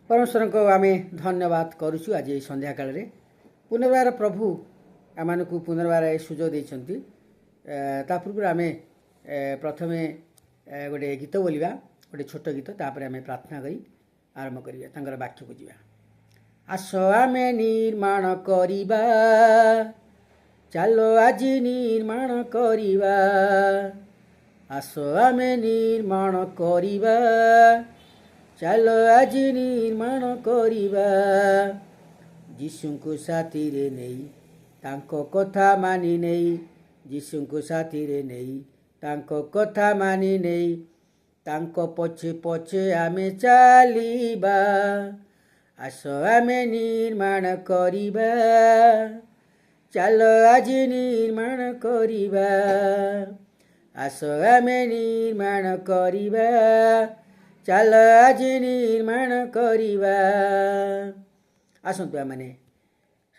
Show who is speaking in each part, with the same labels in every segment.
Speaker 1: परमेश्वर को आम धन्यवाद करुचु आज संध्या काल पुनर्बार प्रभु आम को पुनर्बार सुजोग देते पूर्व आम प्रथमे गोटे गीत बोलिया गोटे छोट गीत तापर आम प्रार्थना करी आरंभ करा वाक्य को जीवा। आस आम निर्माण करिबा चलो आज निर्माण करिबा आस आम निर्माण करिबा चलो आज निर्माण करिबा जीशु को साथी रे नहीं तांको कथा मानी नहीं जीशु को साथी रे नहीं तांको कथा मानी नहीं तांको पछे पछे आमे चलिबा आस आमे निर्माण करिबा चलो आज निर्माण करिबा आस आमे निर्माण करिबा चल आज निर्माण करिबा। आसतु आम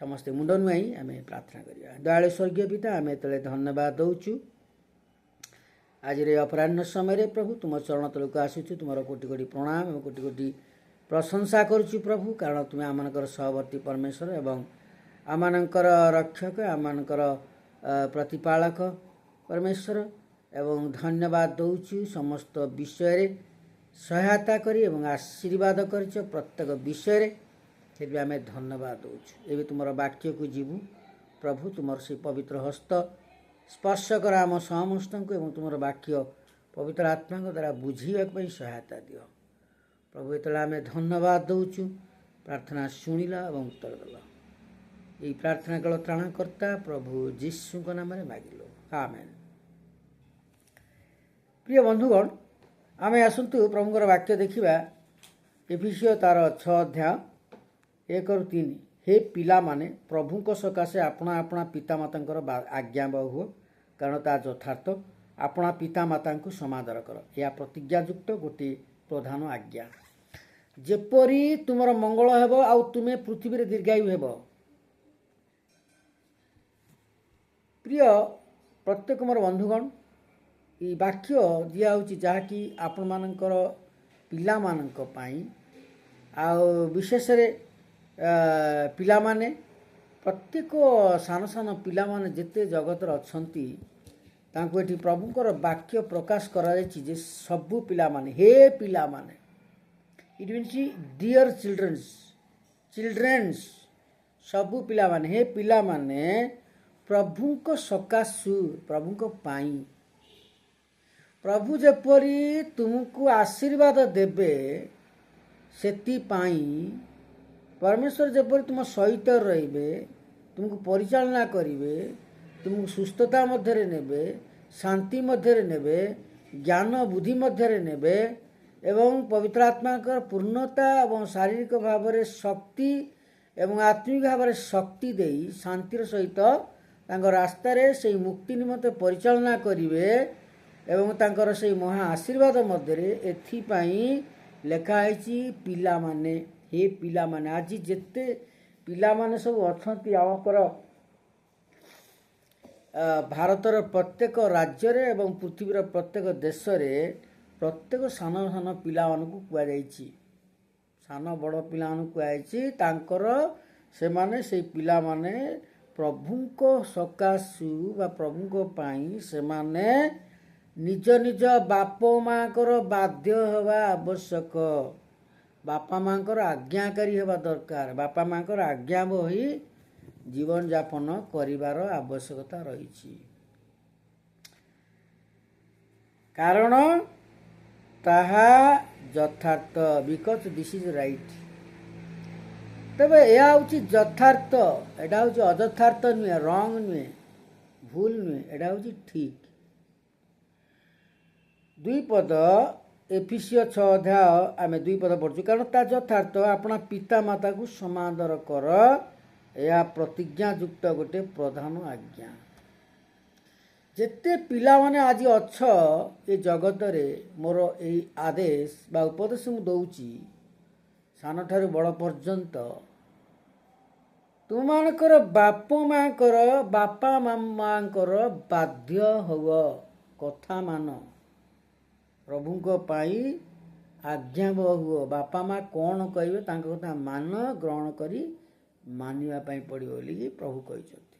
Speaker 1: समस्ते मुंड नुआई आम प्रार्थना करिया। दयालु स्वर्गीय पिता आम तले धन्यवाद दौचु आज अपराह्न समय प्रभु तुम चरण तल को आसुचु तुम कोटि कोटि प्रणाम और कोटि कोटि प्रशंसा करुचु प्रभु कारण तुम्हें आमनकर सहवर्ती परमेश्वर एवं आमनकर रक्षक आमनकर प्रतिपालक परमेश्वर एवं धन्यवाद दौचु समस्त विषय सहायता करी एवं आशीर्वाद कर प्रत्येक विषय फिर आम धन्यवाद दौचु। एवं तुम वाक्य को जीवु प्रभु तुम से पवित्र हस्त स्पर्श कर आम समस्त को तुम वाक्य पवित्र आत्मा द्वारा बुझाक सहायता दियो प्रभु ये आम धन्यवाद दौचु प्रार्थना शुणिला और उत्तर देल यही प्रार्थना केवल त्राणकर्ता प्रभु जीशु नाम मागिलु आमेन। प्रिय बंधुगण आमे आसतु प्रभुଙ୍କର वाक्य देखिबा एफिसियो तार 6 अध्याय 1-3 हे पिला माने प्रभुଙ୍କ सकाशे आपणा आपणा पितामातांकर आज्ञा बहु कारण ता यथार्थ आपणा पितामातांकु समादर कर या प्रतिज्ञायुक्त गोटे प्रधान आज्ञा जेपरी तुमर मंगल हेबो आ तुमे पृथ्वी रे दीर्घायु हेबो। प्रिय प्रत्येक मोर बंधुगण ये वाक्य दिया होची जहाँकि आपण मानकर पिला मानक पाई आ विशेष रे पिला माने प्रत्येक सान सान पिला माने जेते जगत अछंती तांको एठी प्रभुकर वाक्य प्रकाश करा जायछि जे सबु पिला माने हे पिला माने इट मीन्स डियर चिल्ड्रेन्स सबु पिला माने हे पिला माने प्रभुको सकाशु प्रभुको पाई प्रभु जेपरी तुमको आशीर्वाद देबे सेति पाई परमेश्वर जेपरी तुम सहित रहिबे तुमको परिचालना करिवे तुमको सुस्थता मध्यरे नेबे शांति मध्यरे नेबे ज्ञान बुद्धि मध्यरे नेबे एवं पवित्र आत्मा का पूर्णता एवं शारीरिक भाव में शक्ति एवं आत्मिक भाव में शक्ति देई शांतिर सहित तांको रास्ता रे से मुक्ति निमंते परिचालना करिवे एवं तांकर से महा आशीर्वाद मध्य एथिपाई लेखा है पिला माने हे पिला माने आज जेते पिला माने सब अछंती आमकर भारतर प्रत्येक राज्य रे एवं पृथ्वीर प्रत्येक देश रे प्रत्येक सान सान पिला मानकु कुआ जायछि सान बड़ पिला मानकु कुआ जायछि तांकर से माने से पिला माने प्रभुको सकाशु बा प्रभुको पाई से माने निज निज बाप माँ बाध्य हवा आवश्यक बापा माँ आज्ञाकारी हवा दरकार बापा माँ आज्ञा बही जीवन यापन करिवार आवश्यकता रही कारण ताहा यथार्थ बिकज दिस इज राइट तबे यह हूँ यथार्थ एटा हूँ अयथार्थ नुहे रंग नुहे भूल नुहे एटा हूँ ठीक दुई पद एफिसियो 6 अध्याय आम 2 पद पढ़ु कारण ता यथार्थ अपना पिता माता को समादर कर या प्रतिज्ञायुक्त गोटे प्रधान आज्ञा जेते पिला माने आज अछ ए जगत रे मोर ए आदेश बा उपदेश मु दउची सान ठारू बड़ पर्यंत तुमମାନଙ୍କର ବାପା ମାମାଙ୍କର ବାଧ୍ୟ ହବ କଥା ମାନ प्रभुଙ୍କ ପାଇଁ ଆଜ୍ଞାବହ ହୁଅ। ବାପା ମା କ'ଣ କହିବେ ତାଙ୍କ କଥା ମାନ, ଗ୍ରହଣ କରି ମାନିବା ପାଇଁ ପଡ଼ିବ ବୋଲିକି ପ୍ରଭୁ କହିଛନ୍ତି।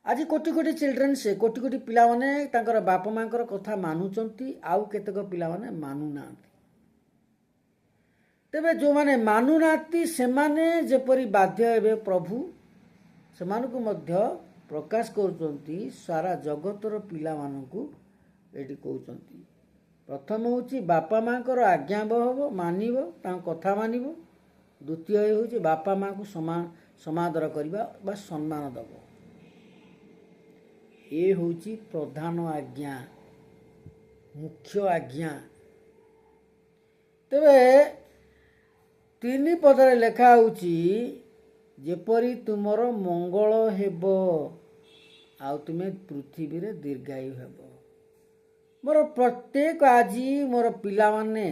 Speaker 1: ଆଜି କୋଟି କୋଟି ଚିଲଡ୍ରେନ୍, ସେ କୋଟି କୋଟି ପିଲାମାନେ ତାଙ୍କର ବାପା ମାଙ୍କର କଥା ମାନୁଛନ୍ତି, ଆଉ କେତେକ ପିଲାମାନେ ମାନୁନାହାନ୍ତି। ତେବେ ଯେଉଁମାନେ ମାନୁନାହାନ୍ତି ସେମାନେ ଯେପରି ବାଧ୍ୟ ହେବେ, ପ୍ରଭୁ ସେମାନଙ୍କୁ ମଧ୍ୟ ପ୍ରକାଶ କରୁଛନ୍ତି ସାରା ଜଗତର ପିଲାମାନଙ୍କୁ। ଏଠି କହୁଛନ୍ତି ପ୍ରଥମ ହେଉଛି ବାପା ମାଙ୍କର ଆଜ୍ଞାବହ ହେବ, ମାନିବ, ତାଙ୍କ କଥା ମାନିବ। ଦ୍ୱିତୀୟ ହେଉଛି ବାପା ମାଙ୍କୁ ସମାଦର କରିବା ବା ସମ୍ମାନ ଦେବ। ଏ ହେଉଛି ପ୍ରଧାନ ଆଜ୍ଞା, ମୁଖ୍ୟ ଆଜ୍ଞା। ତେବେ 3 ପଦରେ ଲେଖା ହେଉଛି ଯେପରି ତୁମର ମଙ୍ଗଳ ହେବ ଆଉ ତୁମେ ପୃଥିବୀରେ ଦୀର୍ଘାୟୁ ହେବ। ମୋର ପ୍ରତ୍ୟେକ ଆଜି ମୋର ପିଲାମାନେ,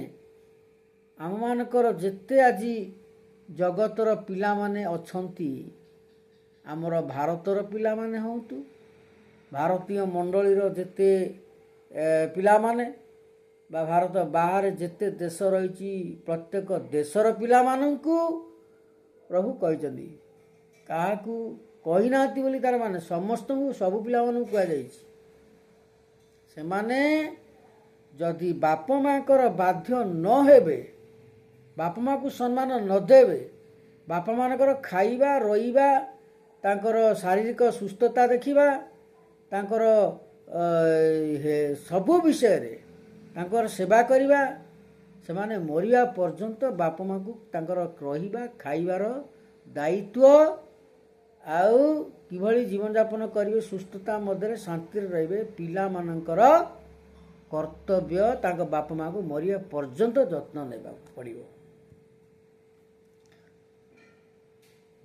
Speaker 1: ଆମମାନଙ୍କର ଯେତେ ଆଜି ଜଗତର ପିଲାମାନେ ଅଛନ୍ତି, ଆମର ଭାରତର ପିଲାମାନେ ହୁଅନ୍ତୁ, ଭାରତୀୟ ମଣ୍ଡଳୀର ଯେତେ ପିଲାମାନେ ବା ଭାରତ ବାହାରେ ଯେତେ ଦେଶ ରହିଛି, ପ୍ରତ୍ୟେକ ଦେଶର ପିଲାମାନଙ୍କୁ ପ୍ରଭୁ କହିଛନ୍ତି। କାହାକୁ କହିନାହାନ୍ତି ବୋଲି ତାର ମାନେ, ସମସ୍ତଙ୍କୁ, ସବୁ ପିଲାମାନଙ୍କୁ କୁହାଯାଇଛି। ସେମାନେ ଯଦି ବାପା ମାଙ୍କର ବାଧ୍ୟ ନ ହେବେ, ବାପା ମାଙ୍କୁ ସମ୍ମାନ ନ ଦେବେ, ବାପା ମାନଙ୍କର ଖାଇବା, ରହିବା, ତାଙ୍କର ଶାରୀରିକ ସୁସ୍ଥତା ଦେଖିବା, ତାଙ୍କର ସବୁ ବିଷୟରେ ତାଙ୍କର ସେବା କରିବା, ସେମାନେ ମରିବା ପର୍ଯ୍ୟନ୍ତ ବାପା ମାଙ୍କୁ ତାଙ୍କର ରହିବା, ଖାଇବାର ଦାୟିତ୍ୱ ଆଉ କିଭଳି ଜୀବନଯାପନ କରିବେ, ସୁସ୍ଥତା ମଧ୍ୟରେ ଶାନ୍ତିରେ ରହିବେ, ପିଲାମାନଙ୍କର କର୍ତ୍ତବ୍ୟ ତାଙ୍କ ବାପା ମାଙ୍କୁ ମରିବା ପର୍ଯ୍ୟନ୍ତ ଯତ୍ନ ନେବାକୁ ପଡ଼ିବ।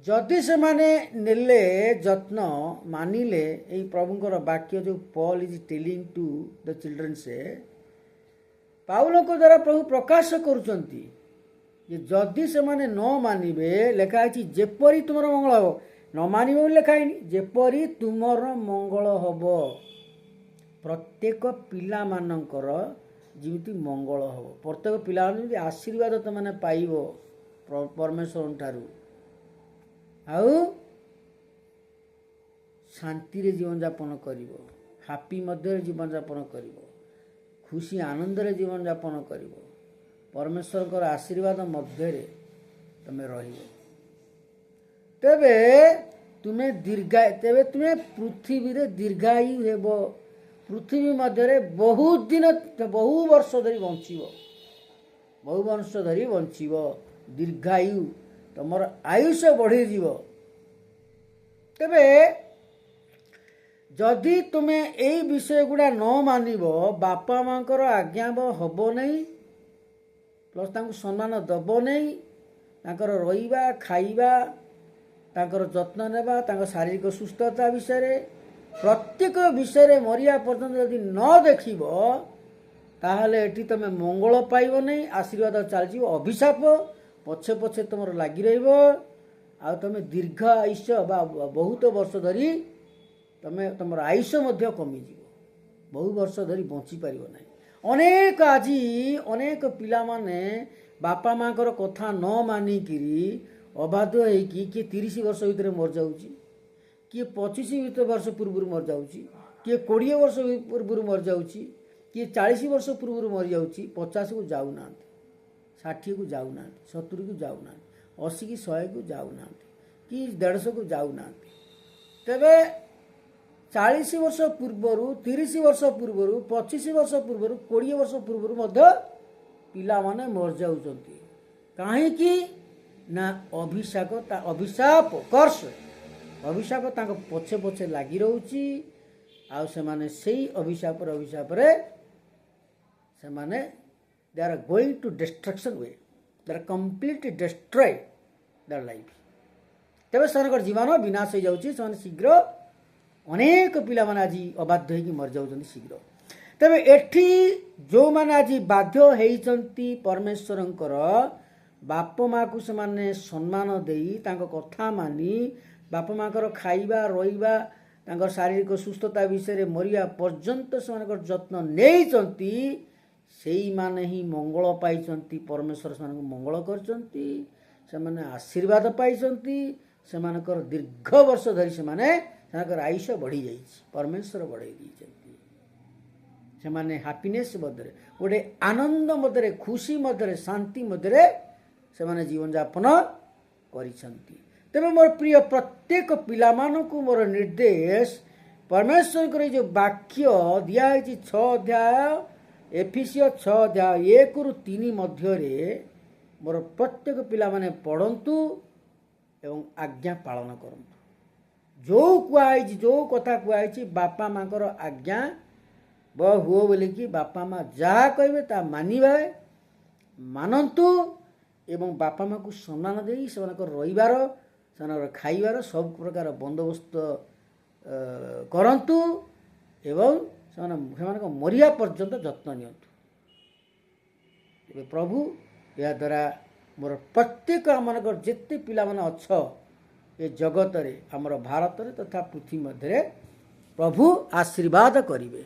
Speaker 1: ଯଦି ସେମାନେ ନେଲେ ଯତ୍ନ, ମାନିଲେ ଏଇ ପ୍ରଭୁଙ୍କର ବାକ୍ୟ ଯେଉଁ Paul is telling to the children, ସେ ପାଉଲଙ୍କ ଦ୍ୱାରା ପ୍ରଭୁ ପ୍ରକାଶ କରୁଛନ୍ତି ଯେ ଯଦି ସେମାନେ ନ ମାନିବେ, ଲେଖା ହେଇଛି ଯେପରି ତୁମର ମଙ୍ଗଳ ହେବ। ନ ମାନିବେ ବୋଲି ଲେଖା ହେଇନି, ଯେପରି ତୁମର ମଙ୍ଗଳ ହେବ। ପ୍ରତ୍ୟେକ ପିଲାମାନଙ୍କର ଯେମିତି ମଙ୍ଗଳ ହେବ, ପ୍ରତ୍ୟେକ ପିଲାମାନେ ଯେମିତି ଆଶୀର୍ବାଦ ତୁମେ ପାଇବ ପରମେଶ୍ୱରଙ୍କ ଠାରୁ, ଆଉ ଶାନ୍ତିରେ ଜୀବନଯାପନ କରିବ, ହାପି ମଧ୍ୟରେ ଜୀବନଯାପନ କରିବ, ଖୁସି ଆନନ୍ଦରେ ଜୀବନଯାପନ କରିବ, ପରମେଶ୍ୱରଙ୍କର ଆଶୀର୍ବାଦ ମଧ୍ୟରେ ତୁମେ ରହିବ। ତେବେ ତୁମେ ପୃଥିବୀରେ ଦୀର୍ଘାୟୁ ହେବ। ପୃଥିବୀ ମଧ୍ୟରେ ବହୁତ ଦିନ, ବହୁ ବର୍ଷ ଧରି ବଞ୍ଚିବ, ବହୁ ବର୍ଷ ଧରି ବଞ୍ଚିବ। ଦୀର୍ଘାୟୁ, ତୁମର ଆୟୁଷ ବଢ଼ିଯିବ। ତେବେ ଯଦି ତୁମେ ଏଇ ବିଷୟ ଗୁଡ଼ା ନ ମାନିବ, ବାପା ମାଙ୍କର ଆଜ୍ଞାବହ ହେବ ନାହିଁ, ପ୍ଲସ୍ ତାଙ୍କୁ ସମ୍ମାନ ଦେବ ନାହିଁ, ତାଙ୍କର ରହିବା, ଖାଇବା, ତାଙ୍କର ଯତ୍ନ ନେବା, ତାଙ୍କ ଶାରୀରିକ ସୁସ୍ଥତା ବିଷୟରେ, ପ୍ରତ୍ୟେକ ବିଷୟରେ ମରିବା ପର୍ଯ୍ୟନ୍ତ ଯଦି ନ ଦେଖିବ, ତାହେଲେ ଏଠି ତୁମେ ମଙ୍ଗଳ ପାଇବ ନାହିଁ, ଆଶୀର୍ବାଦ ଚାଲିଯିବ, ଅଭିଶାପ ପଛେ ପଛେ ତୁମର ଲାଗି ରହିବ, ଆଉ ତୁମେ ଦୀର୍ଘ ଆୟୁଷ ବା ବହୁତ ବର୍ଷ ଧରି ତୁମର ଆୟୁଷ ମଧ୍ୟ କମିଯିବ, ବହୁ ବର୍ଷ ଧରି ବଞ୍ଚିପାରିବ ନାହିଁ। ଅନେକ ପିଲାମାନେ ବାପା ମାଙ୍କର କଥା ନ ମାନିକିରି ଅବାଧ୍ୟ ହେଇକି କିଏ 30 ବର୍ଷ ଭିତରେ ମରିଯାଉଛି, କିଏ 25 ବର୍ଷ ପୂର୍ବରୁ ମରିଯାଉଛି, କିଏ 20 ବର୍ଷ ପୂର୍ବରୁ ମରିଯାଉଛି, କିଏ 40 ବର୍ଷ ପୂର୍ବରୁ ମରିଯାଉଛି, 50କୁ ଯାଉନାହାନ୍ତି, 60କୁ ଯାଉନାହାନ୍ତି, 70କୁ ଯାଉନାହାନ୍ତି, 80 କି 100କୁ ଯାଉନାହାନ୍ତି, କି 150କୁ ଯାଉନାହାନ୍ତି। ତେବେ 40 ବର୍ଷ ପୂର୍ବରୁ, 30 ବର୍ଷ ପୂର୍ବରୁ, 25 ବର୍ଷ ପୂର୍ବରୁ, 20 ବର୍ଷ ପୂର୍ବରୁ ମଧ୍ୟ ପିଲାମାନେ ମରିଯାଉଛନ୍ତି। କାହିଁକି ନା ଅଭିଶାପ ତାଙ୍କ ପଛେ ପଛେ ଲାଗି ରହୁଛି, ଆଉ ସେମାନେ ସେଇ ଅଭିଶାପରେ ସେମାନେ they are going to destruction way, they are completely destroy their life। ତେବେ ସେମାନଙ୍କର ଜୀବନ ବିନାଶ ହେଇଯାଉଛି, ସେମାନେ ଶୀଘ୍ର, ଅନେକ ପିଲାମାନେ ଆଜି ଅବାଧ୍ୟ ହେଇକି ମରିଯାଉଛନ୍ତି ଶୀଘ୍ର। ତେବେ ଏଠି ଯେଉଁମାନେ ଆଜି ବାଧ୍ୟ ହେଇଛନ୍ତି ପରମେଶ୍ୱରଙ୍କର, ବାପା ମାଆକୁ ସେମାନେ ସମ୍ମାନ ଦେଇ, ତାଙ୍କ କଥା ମାନି, ବାପା ମାଆଙ୍କର ଖାଇବା, ରହିବା, ତାଙ୍କର ଶାରୀରିକ ସୁସ୍ଥତା ବିଷୟରେ ମରିବା ପର୍ଯ୍ୟନ୍ତ ସେମାନଙ୍କର ଯତ୍ନ ନେଇଛନ୍ତି, ସେଇମାନେ ହିଁ ମଙ୍ଗଳ ପାଇଛନ୍ତି। ପରମେଶ୍ୱର ସେମାନଙ୍କୁ ମଙ୍ଗଳ କରିଛନ୍ତି, ସେମାନେ ଆଶୀର୍ବାଦ ପାଇଛନ୍ତି, ସେମାନଙ୍କର ଦୀର୍ଘ ବର୍ଷ ଧରି ସେମାନଙ୍କର ଆୟୁଷ ବଢ଼ିଯାଇଛି, ପରମେଶ୍ୱର ବଢ଼େଇ ଦେଇଛନ୍ତି। ସେମାନେ ହାପିନେସ୍ ମଧ୍ୟରେ, ଗୋଟେ ଆନନ୍ଦ ମଧ୍ୟରେ, ଖୁସି ମଧ୍ୟରେ, ଶାନ୍ତି ମଧ୍ୟରେ ସେମାନେ ଜୀବନଯାପନ କରିଛନ୍ତି। ତେବେ ମୋର ପ୍ରିୟ ପ୍ରତ୍ୟେକ ପିଲାମାନଙ୍କୁ ମୋର ନିର୍ଦ୍ଦେଶ, ପରମେଶ୍ୱରଙ୍କର ଏଇ ଯେଉଁ ବାକ୍ୟ ଦିଆହେଇଛି 6 ଅଧ୍ୟାୟ, ଏଫିସିୟ 6 ଅଧ୍ୟାୟ 1-3 ମଧ୍ୟରେ ମୋର ପ୍ରତ୍ୟେକ ପିଲାମାନେ ପଢ଼ନ୍ତୁ ଏବଂ ଆଜ୍ଞା ପାଳନ କରନ୍ତୁ। ଯେଉଁ କୁହାହେଇଛି, ଯେଉଁ କଥା କୁହାହେଇଛି, ବାପା ମାଙ୍କର ଆଜ୍ଞା ହୁଅ ବୋଲିକି ବାପା ମା ଯାହା କହିବେ ତାହା ମାନନ୍ତୁ ଏବଂ ବାପା ମାଙ୍କୁ ସମ୍ମାନ ଦେଇ ସେମାନଙ୍କର ରହିବାର, ସେମାନଙ୍କର ଖାଇବାର ସବୁ ପ୍ରକାର ବନ୍ଦୋବସ୍ତ କରନ୍ତୁ ଏବଂ ସେମାନଙ୍କ ମରିବା ପର୍ଯ୍ୟନ୍ତ ଯତ୍ନ ନିଅନ୍ତୁ। ଏବେ ପ୍ରଭୁ ଏହାଦ୍ୱାରା ମୋର ପ୍ରତ୍ୟେକ ଆମମାନଙ୍କର ଯେତେ ପିଲାମାନେ ଅଛ ଏ ଜଗତରେ, ଆମର ଭାରତରେ ତଥା ପୃଥିବୀ ମଧ୍ୟରେ ପ୍ରଭୁ ଆଶୀର୍ବାଦ କରିବେ।